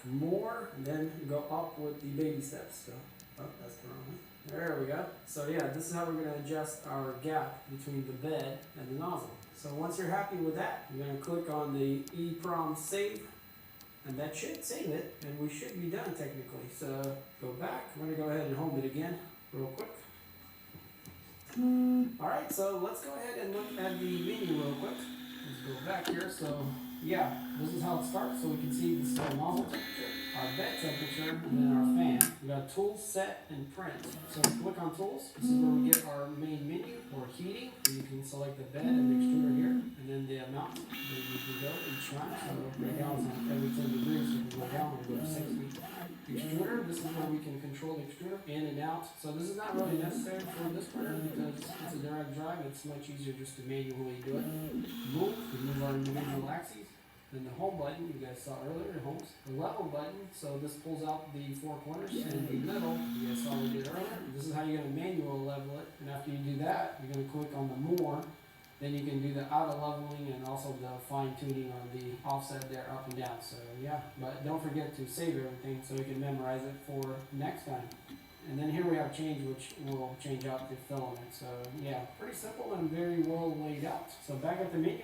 more, and then go up with the baby steps. So, oh, that's the wrong one. There we go. So yeah, this is how we're going to adjust our gap between the bed and the nozzle. So once you're happy with that, you're going to click on the EEPROM save, and that should save it, and we should be done technically. So go back. We're going to go ahead and hold it again real quick. Alright, so let's go ahead and look at the menu real quick. Let's go back here. So yeah, this is how it starts. So we can see this is our nozzle temperature, our bed temperature, and then our fan. We got tools, set, and print. So click on tools. This is where we get our main menu or heating. And you can select the bed and the extruder here, and then the amount that you can go each time. So right now it's on every 10 degrees, so we can go down and go to 60. Extruder, this is where we can control the extruder in and out. So this is not really necessary for this printer because it's a direct drive. It's much easier just to manually do it. Move, we move our individual axes. Then the home button, you guys saw earlier, homes. The level button, so this pulls out the four corners. And the middle, you guys saw we did earlier. This is how you're going to manual level it. And after you do that, you're going to click on the more. Then you can do the auto leveling and also the fine tuning on the offset there up and down. So yeah, but don't forget to save everything so you can memorize it for next time. And then here we have change, which will change out the filament. So yeah, pretty simple and very well laid out. So back at the menu.